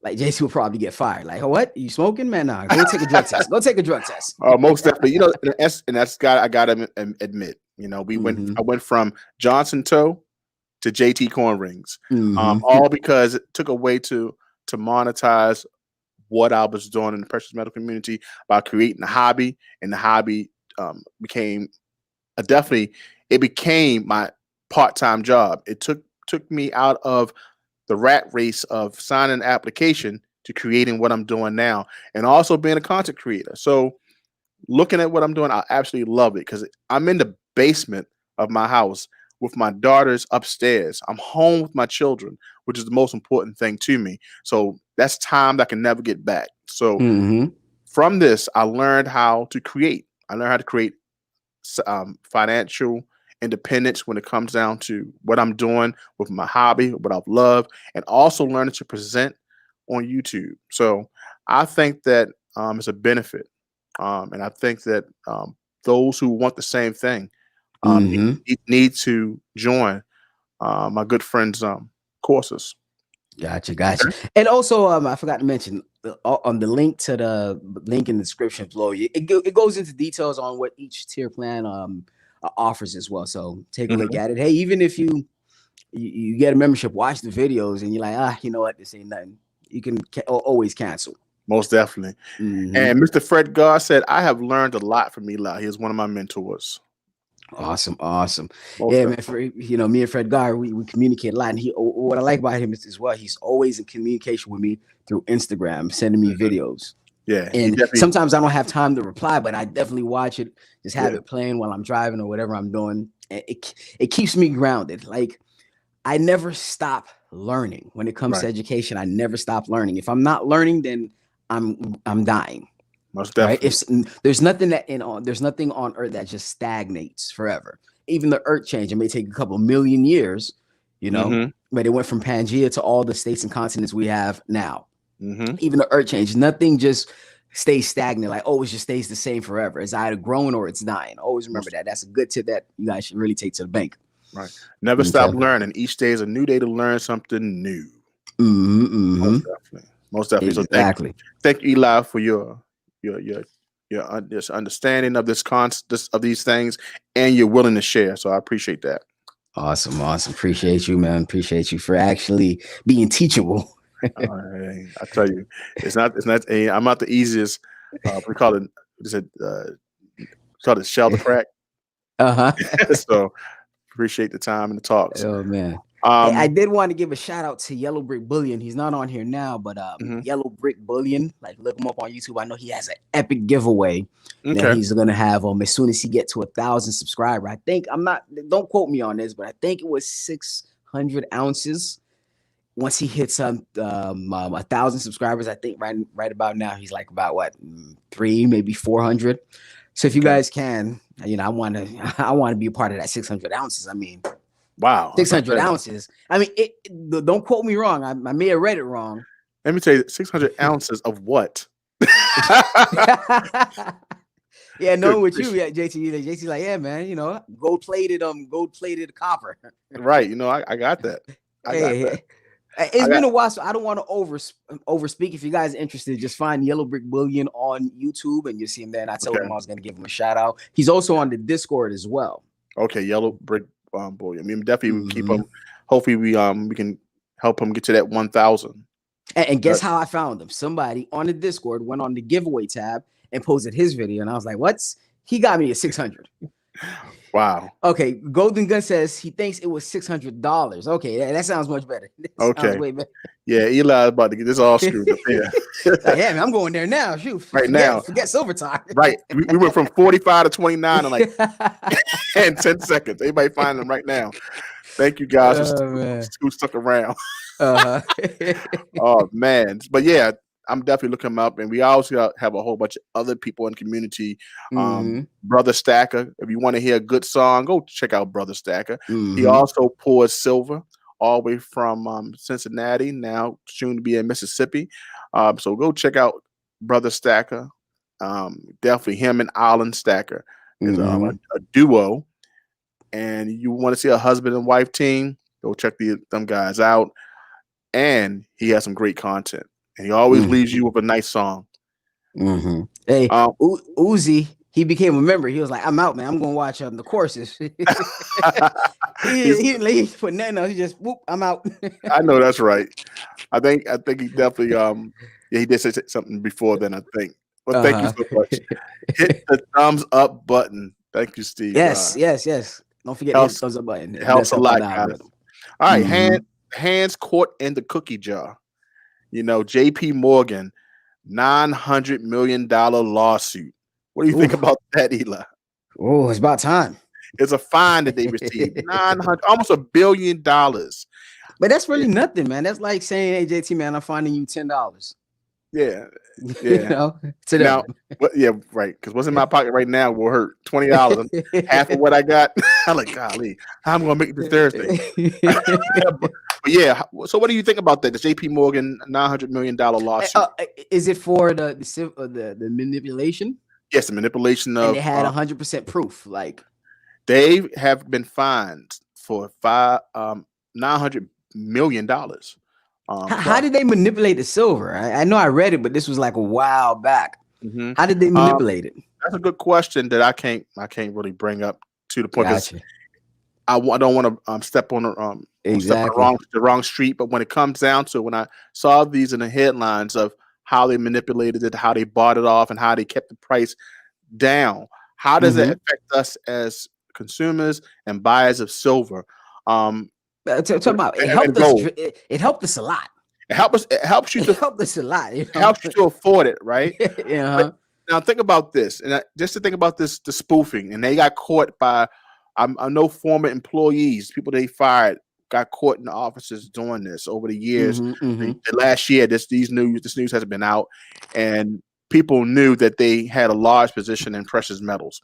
like JT would probably get fired. Like, oh, what? You smoking, man? Nah, go take a drug test. Go take a drug test. Most definitely. You know, and I gotta admit, you know, I went from Johnson Toe to JT Corn Rings, all because it took a way to monetize what I was doing in the precious metal community by creating a hobby, and the hobby became it became my part-time job. It took me out of the rat race of signing an application to creating what I'm doing now, and also being a content creator. So looking at what I'm doing, I absolutely love it because I'm in the basement of my house with my daughters upstairs. I'm home with my children, which is the most important thing to me. So that's time that I can never get back. So from this, I learned how to create. I learned how to create financial independence when it comes down to what I'm doing with my hobby, what I love, and also learning to present on YouTube. So I think that it's a benefit. And I think that those who want the same thing need to join my good friend's courses. Gotcha. And also, I forgot to mention on the link to the link in the description below, it goes into details on what each tier plan offers as well. So take a look at it. Hey, even if you get a membership, watch the videos, and you're like, you know what, this ain't nothing, you can always cancel. Most definitely. And Mr. Fred Gar said, I have learned a lot from Eli. He is one of my mentors. Awesome. Yeah, man. For, you know, me and Fred Gar, we communicate a lot, and what I like about him is as well, he's always in communication with me through Instagram, sending me videos. Yeah, and sometimes I don't have time to reply, but I definitely watch it, just have it playing while I'm driving or whatever I'm doing. It keeps me grounded. Like I never stop learning when it comes to education. I never stop learning. If I'm not learning, then I'm dying. Most definitely. Right? If there's nothing there's nothing on earth that just stagnates forever. Even the earth change, it may take a couple million years, you know, but it went from Pangea to all the states and continents we have now. Even the earth change, nothing just stays stagnant. Like, it just stays the same forever. It's either growing or it's dying. Always remember that. That's a good tip that you guys should really take to the bank. Right. Never stop learning. Each day is a new day to learn something new. Most definitely. Exactly. So thank you, Eli, for your understanding of of these things and your willing to share. So I appreciate that. Awesome. Appreciate you, man. Appreciate you for actually being teachable. I tell you, it's not. I'm not the easiest. We call it. Called it shell to crack. So appreciate the time and the talks. Oh man. I did want to give a shout out to Yellow Brick Bullion. He's not on here now, but Yellow Brick Bullion, like look him up on YouTube. I know he has an epic giveaway that he's gonna have as soon as he gets to 1,000 subscribers. I think don't quote me on this, but I think it was 600 ounces. Once he hits 1,000 subscribers, I think right about now he's like about what 300, maybe 400. So if you guys can, you know, I want to be a part of that 600 ounces. I mean. Wow, 600 ounces. I mean, don't quote me wrong. I may have read it wrong. Let me tell you, 600 ounces of what? Yeah, knowing with you, JT like, yeah, man, you know, gold plated copper. Right, you know, I got that. It's been a while, so I don't want to overspeak. If you guys are interested, just find Yellow Brick Bullion on YouTube, and you'll see him there. And I told him I was going to give him a shout out. He's also on the Discord as well. Okay, Yellow Brick Bullion. I mean, definitely keep him. Hopefully, we can help him get to that 1,000. And guess how I found him? Somebody on the Discord went on the giveaway tab and posted his video, and I was like, "What's?" He got me at 600. Wow. Okay, Golden Gun says he thinks it was $600. Okay, that sounds much better. Okay. Way better. Yeah, Eli's about to get this all screwed up here. Like, yeah, man, I'm going there now. Shoot, forget silver time. Right, we went from 45 to 29 in like in 10 seconds. Everybody find them right now. Thank you guys who stuck around. Oh man, but yeah, I'm definitely looking him up. And we also have a whole bunch of other people in the community. Mhm. Brother Stacker. If you want to hear a good song, go check out Brother Stacker. He Mhm. also pours silver all the way from Cincinnati, now soon to be in Mississippi. So go check out Brother Stacker. Definitely him and Alan Stacker is Mhm. a duo. And you want to see a husband and wife team, go check them guys out. And he has some great content. And he always Mhm. leaves you with a nice song. Mhm. Hey, Um, Uzi, he became a member. He was like, "I'm out, man. I'm gonna watch the courses." he he's, he put nothing else. He just whoop, I'm out. I know that's right. I think he definitely yeah, he did say something before then, I think. Well, thank you Uh-huh. so much. Hit the thumbs up button. Thank you, Steve. Yes. Don't forget to hit the Helps thumbs up button. it It does helps a help out lot, the guys. algorithm. All right, Mhm. hands caught in the cookie jar. JP Morgan, $900 million lawsuit. What do you Ooh. think about that, Eli? Oh, it's about time. It's a fine that they received. 900, almost $1 billion. But that's really nothing, man. That's like saying, "Hey, JT, man, I'm finding you $10." Yeah. you Yeah. know, to Now, them. yeah, right. Because what's in my pocket right now will hurt $20. Half of what I got. I'm like, golly, how am I gonna make it this Thursday? but yeah, so what do you think about that? The JP Morgan $900 million lawsuit? Is it for the manipulation? Yes, the manipulation And they of had 100% proof. Like, they have been fined for $900 million. how Plus. did they manipulate the silver? I know I read it, but this was like a while back. Mhm. How did they manipulate it? That's a good question that I can't really bring up to the point because Gotcha. I don't want to step on Exactly. the wrong street. But when it comes down to it, when I saw these in the headlines of how they manipulated it, how they bought it off, and how they kept the price down, how does it Mm-hmm. affect us as consumers and buyers of silver? Talk about it And helped us. gold. It helped us a lot. It helps you It to helped us a lot. it helps you to afford it, right? But Yeah. now think about this, and just to think about this, the spoofing, and they got caught by I know former employees, people they fired, got caught in the offices doing this over the years. Mm-hmm, mm-hmm. The last year, this news hasn't been out, and people knew that they had a large position in precious metals.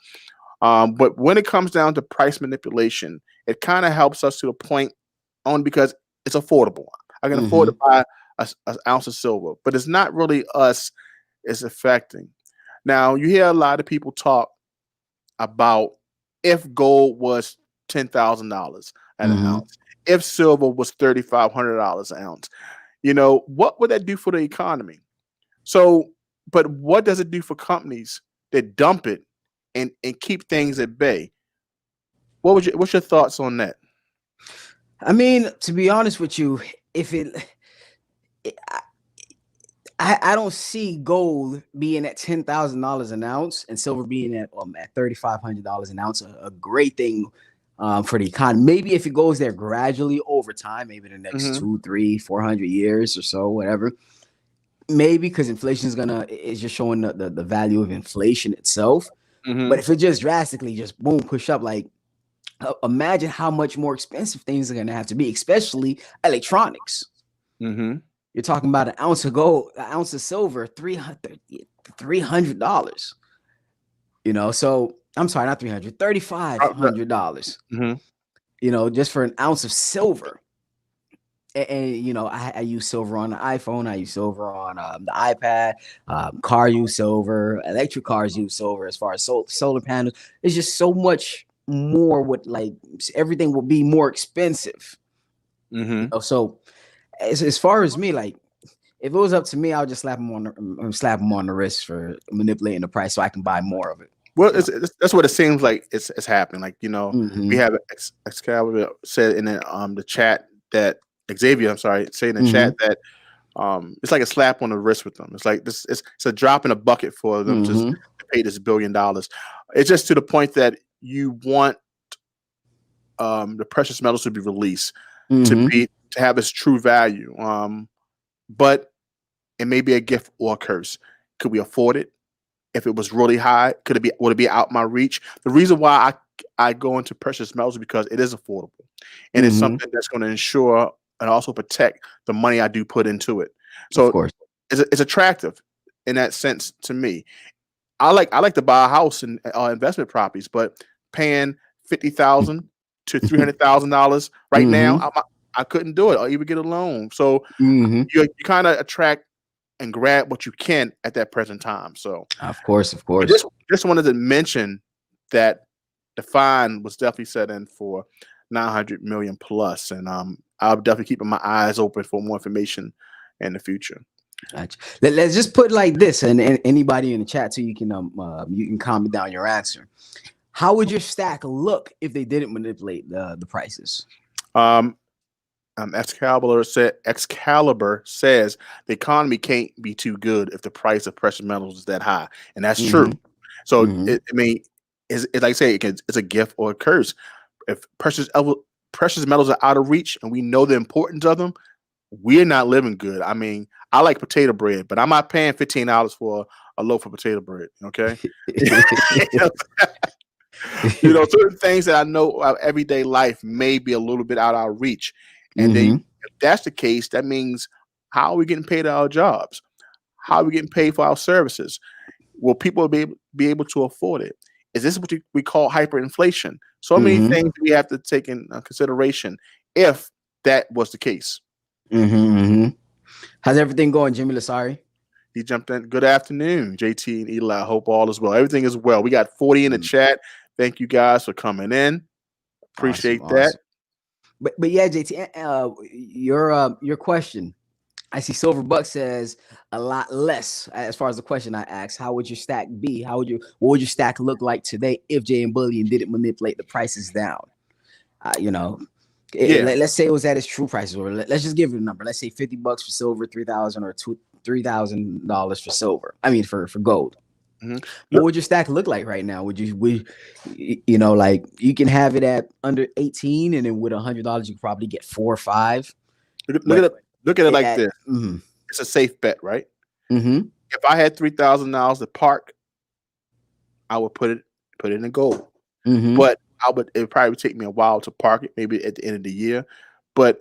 But when it comes down to price manipulation, it kind of helps us to the point only because it's affordable. I can afford Mm-hmm. to buy an ounce of silver, but it's not really us it's affecting. Now, you hear a lot of people talk about if gold was $10,000 at an Mm-hmm. ounce, if silver was $3,500 an ounce, what would that do for the economy? So, but what does it do for companies that dump it and keep things at bay? What's your thoughts on that? I mean, to be honest with you, if I don't see gold being at $10,000 an ounce and silver being at $3,500 an ounce. A great thing for the economy. Maybe if it goes there gradually over time, maybe the next Hmm. 2, 3, 400 years or so, whatever. Maybe because inflation is just showing the value of inflation itself. But Hmm. if it just drastically just boom push up, like imagine how much more expensive things are gonna have to be, especially electronics. Hmm. You're talking about an ounce of gold, an ounce of silver, $300. So I'm sorry, not 300, $3,500. Hmm. Just for an ounce of silver. And I use silver on the iPhone. I use silver on the iPad. Car use silver. Electric cars use silver. As far as solar panels, it's just so much more. Everything will be more expensive. Hmm. So as far as me, like if it was up to me, I would just slap him on the wrist for manipulating the price so I can buy more of it. Well, that's what it seems like it's happening. Like we Mm-hmm. have Excalibur said in the chat that Xavier, I'm sorry, saying in the Mm-hmm. chat that it's like a slap on the wrist with them. It's like this. It's a drop in a bucket for them to Mm-hmm. pay this $1 billion. It's just to the point that you want the precious metals to be released Mm-hmm. to have its true value. But it may be a gift or a curse. Could we afford it? If it was really high, would it be out my reach? The reason why I go into precious metals is because it is affordable, and it's Mm-hmm. something that's going to ensure and also protect the money I do put into it. Of So course. it's attractive in that sense to me. I like to buy a house and investment properties, but paying $50,000 to $300,000 right now, I couldn't do it or even get a loan. So you kind of attract and grab what you can at that present time. So Of course. just wanted to mention that the fine was definitely set in for 900 million plus, and I'll definitely keep my eyes open for more information in the future. Gotcha. Let's just put it like this, and anybody in the chat too, you can comment down your answer. How would your stack look if they didn't manipulate the prices? Excalibur says the economy can't be too good if the price of precious metals is that high, and that's true. So it's like I say, it's a gift or a curse. If precious metals are out of reach, and we know the importance of them, we're not living good. I mean, I like potato bread, but I'm not paying $15 for a loaf of potato bread. Okay, certain things that I know of everyday life may be a little bit out of our reach. And then if that's the case, that means how are we getting paid at our jobs? How are we getting paid for our services? Will people be able to afford it? Is this what we call hyperinflation? So many things we have to take in consideration if that was the case. How's everything going, Jimmy Lasari? He jumped in. Good afternoon, JT and Eli. I hope all is well. Everything is well. We got 40 in the chat. Thank you guys for coming in. Appreciate that. But yeah, JT, your question. I see Silverbuck says a lot less as far as the question I asked. How would your stack be? What would your stack look like today if Jay and Bullion didn't manipulate the prices down? Let's say it was at its true prices, or let's just give it a number. Let's say $50 for silver, $3,000 or $3,000 for silver. I mean for gold. What would your stack look like right now? Would you can have it at under 18, and then with $100 you could probably get 4 or 5. Look at it like this. It's a safe bet, right? If I had $3,000 to park, I would put it in gold. But it probably would take me a while to park it, maybe at the end of the year. But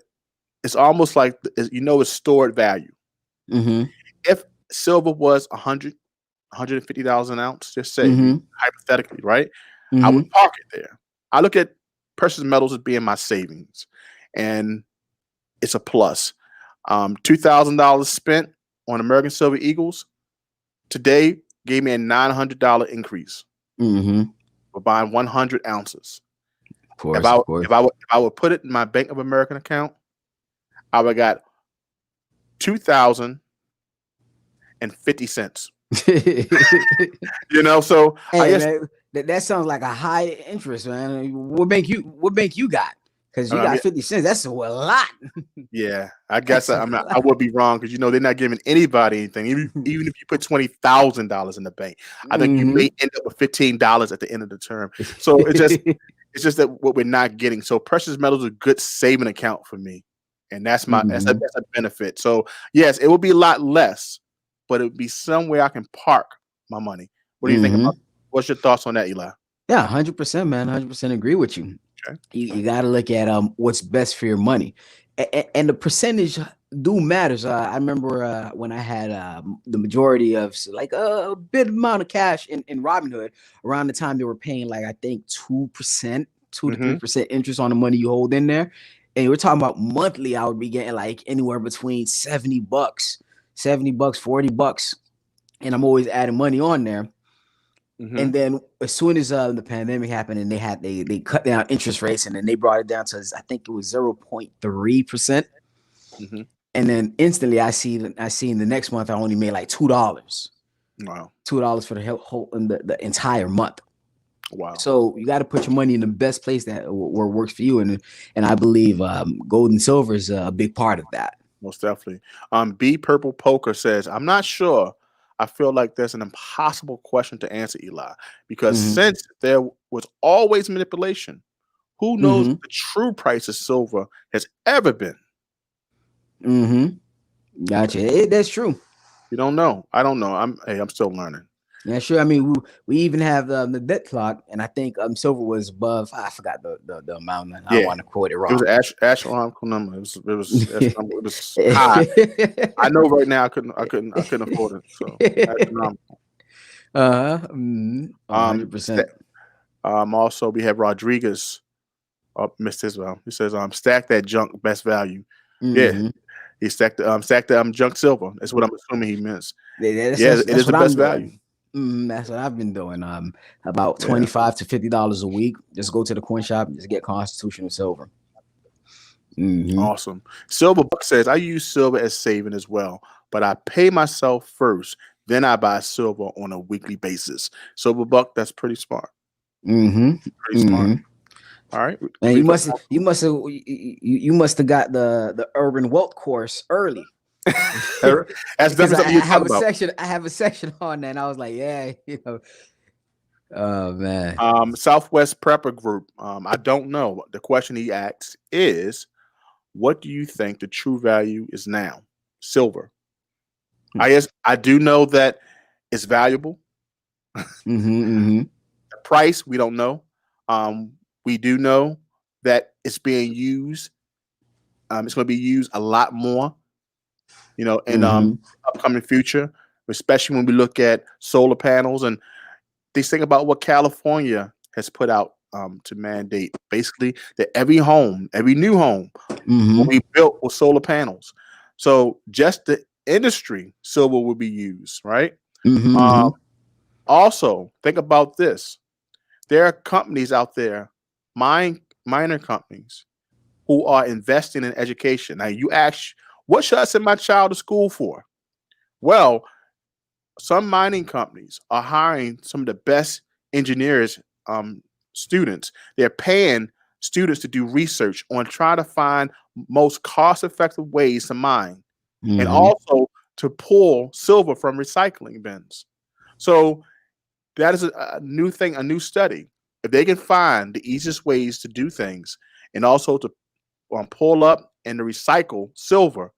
it's almost like it's stored value. If silver was $150 an ounce, just say hypothetically, right? I would park it there. I look at precious metals as being my savings, and it's a plus. $2,000 spent on American Silver Eagles today gave me a $900 increase for buying 100 ounces. Of course, if I would put it in my Bank of America account, I would got $2,050. So hey, I guess man, that sounds like a high interest, man. What bank you got? Because you got 50 cents. That's a lot. Yeah, I guess I would be wrong because they're not giving anybody anything. Even if you put $20,000 in the bank, I think you may end up with $15 at the end of the term. So it's just that what we're not getting. So precious metals is a good saving account for me, and that's that's a benefit. So yes, it will be a lot less, but it would be somewhere I can park my money. What do you think about? What's your thoughts on that, Eli? Yeah, 100%, man. 100% agree with you. Okay. You got to look at what's best for your money, and the percentage do matters. I remember when I had the majority of like a bit amount of cash in Robinhood around the time they were paying like I think 2%, 2 to 3% interest on the money you hold in there, and we're talking about monthly. I would be getting like anywhere between $70, $40, and I'm always adding money on there. And then as soon as the pandemic happened and they cut down interest rates, and then they brought it down to I think it was 0.3%. And then instantly I see in the next month I only made like $2. Wow. $2 for the whole the entire month. Wow. So you got to put your money in the best place where it works for you, and I believe gold and silver is a big part of that. Most definitely. B Purple Poker says, I'm not sure. I feel like there's an impossible question to answer, Eli, because since there was always manipulation, who knows what the true price of silver has ever been? Gotcha. That's true. You don't know. I don't know. I'm still learning. Yeah, sure. I mean, we even have the debt clock, and I think silver was above. I forgot the amount. I don't Yeah, want to quote it it was wrong. an astronomical number. It was high. I know right now I couldn't afford it. So astronomical. 100%. Also we have Rodriguez. Oh, missed his well. He says, stack that junk best value. Yeah, Mm-hmm. he stacked the junk silver. That's what I'm assuming he means. That's, Yeah, that's, it that's is the what I'm best doing. value. That's what I've been doing. About Yeah. $25 to $50 a week. Just go to the coin shop and just get constitutional silver. Awesome. Silver Buck says, I use silver as saving as well, but I pay myself first. Then I buy silver on a weekly basis. Silver Buck, that's pretty smart. Pretty smart. All right. And you must have got the urban wealth course early. That's definitely something you talk about. I have a section on that, and I was like, yeah, oh man. Southwest Prepper Group. I don't know. The question he asks is, what do you think the true value is now? Silver. I do know that it's valuable. The price, we don't know. We do know that it's being used. It's going to be used a lot more, in upcoming future, especially when we look at solar panels and these thing about what California has put out to mandate basically that every new home will be built with solar panels. So just the industry, silver will be used, right? Also, think about this. There are companies out there, minor companies, who are investing in education. Now, you ask, what should I send my child to school for? Well, some mining companies are hiring some of the best engineers, students. They're paying students to do research on trying to find most cost-effective ways to mine and also to pull silver from recycling bins. So that is a new thing, a new study. If they can find the easiest ways to do things and also to pull up and to recycle silver,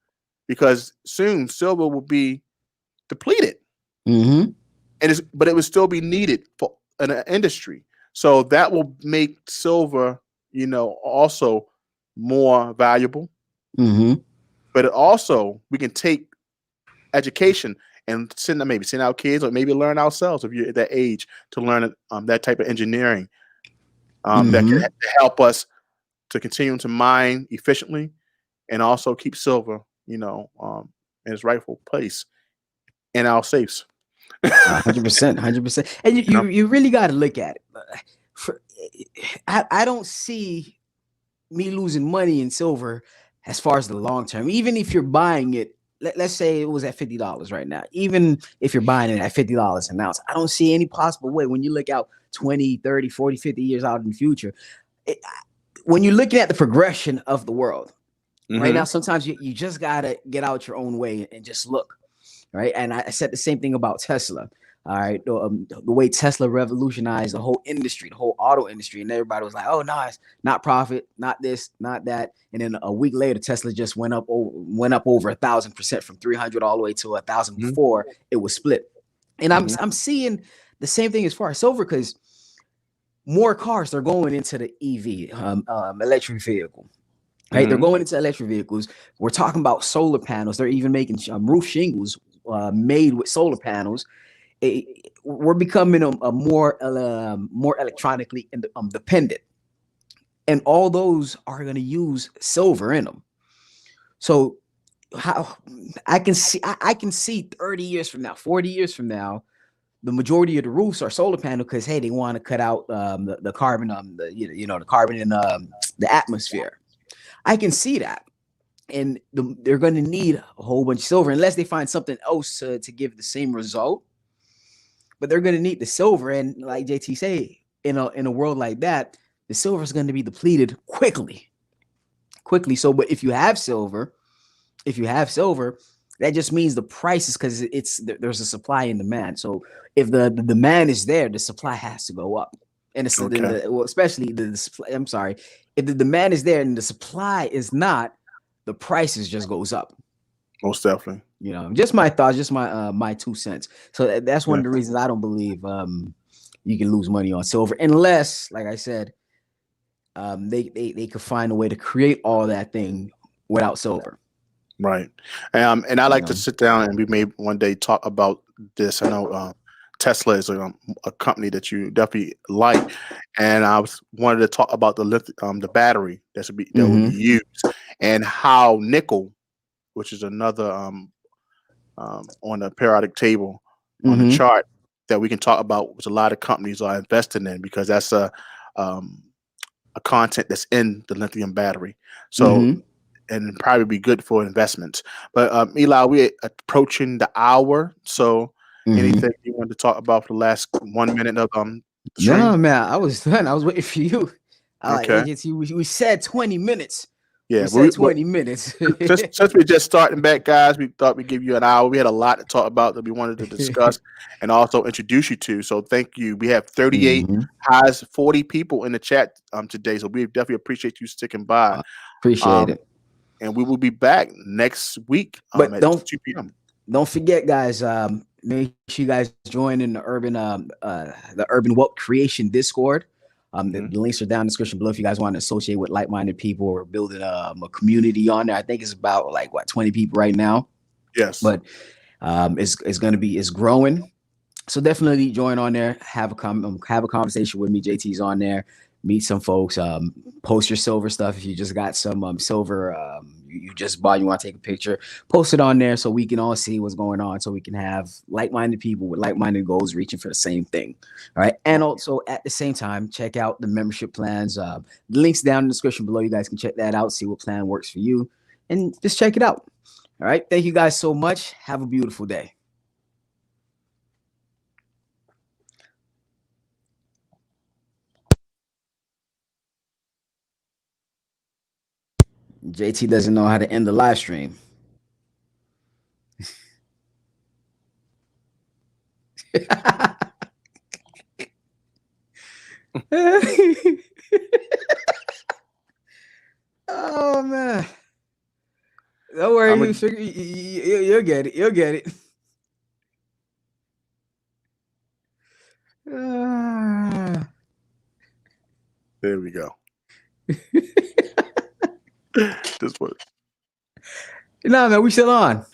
because soon silver will be depleted. But it would still be needed for an industry. So that will make silver, also more valuable. But it also, we can take education and send our kids, or maybe learn ourselves if you're at that age, to learn that type of engineering that can help us to continue to mine efficiently and also keep silver, in its rightful place in our safes. 100%. And you really got to look at it. I don't see me losing money in silver as far as the long term. Even if you're buying it, let's say it was at $50 right now. Even if you're buying it at $50 an ounce, I don't see any possible way when you look out 20, 30, 40, 50 years out in the future. When you're looking at the progression of the world, right now, sometimes you just got to get out your own way and just look. Right. And I said the same thing about Tesla. All right. The way Tesla revolutionized the whole industry, the whole auto industry. And everybody was like, oh, no, it's not profit, not this, not that. And then a week later, Tesla just went up over 1,000% from 300 all the way to 1,000 before it was split. And I'm seeing the same thing as far as silver, because more cars are going into the EV, electric vehicle. Right. They're going into electric vehicles. We're talking about solar panels. They're even making roof shingles made with solar panels. We're becoming a more electronically dependent, and all those are going to use silver in them. So how I can see 30 years from now, 40 years from now, the majority of the roofs are solar panel because, hey, they want to cut out the carbon, the carbon in the atmosphere. I can see that. And they're going to need a whole bunch of silver unless they find something else to give the same result. But they're going to need the silver. And like JT say, in a world like that, the silver is going to be depleted quickly. So, but if you have silver, that just means the prices, because there's a supply and demand. So if the demand is there, the supply has to go up. And it's especially the supply. I'm sorry, if the demand is there and the supply is not, the prices just goes up. Most definitely. You know, just my thoughts, just my 2 cents. So that's one Yeah. of the reasons I don't believe you can lose money on silver unless, like I said, they could find a way to create all that thing without silver. Right. And I like to know. sit down and we may one day talk about this. I know Tesla is a company that you definitely like, and I wanted to talk about the battery that would be used, and how nickel, which is another on the periodic table on the chart that we can talk about, which a lot of companies are investing in, because that's a content that's in the lithium battery. So and probably be good for investments. But Eli, we're approaching the hour. So anything you want to talk about for the last 1 minute of stream? No, man, I was done. I was waiting for you. Okay. We said 20 minutes. Yeah, We said 20 minutes. since we're just starting back, guys, we thought we'd give you an hour. We had a lot to talk about that we wanted to discuss and also introduce you to. So thank you. We have 38 highs, 40 people in the chat today. So we definitely appreciate you sticking by. Appreciate it. And we will be back next week but at don't 2 p.m. Don't forget, guys. Make sure you guys join in the Urban Wealth Creation Discord. The links are down in the description below if you guys want to associate with like-minded people or building a community on there. I think it's about 20 people right now. Yes, but it's growing. So definitely join on there. Have a conversation with me. JT's on there. Meet some folks. Post your silver stuff if you just got some silver. You just bought. You want to take a picture. Post it on there so we can all see what's going on. So we can have like-minded people with like-minded goals reaching for the same thing. All right. And also at the same time, check out the membership plans. The links down in the description below. You guys can check that out. See what plan works for you, and just check it out. All right. Thank you guys so much. Have a beautiful day. JT doesn't know how to end the live stream. Oh man. Don't worry, you'll get it. You'll get it. There we go. This was. No, man, we still on.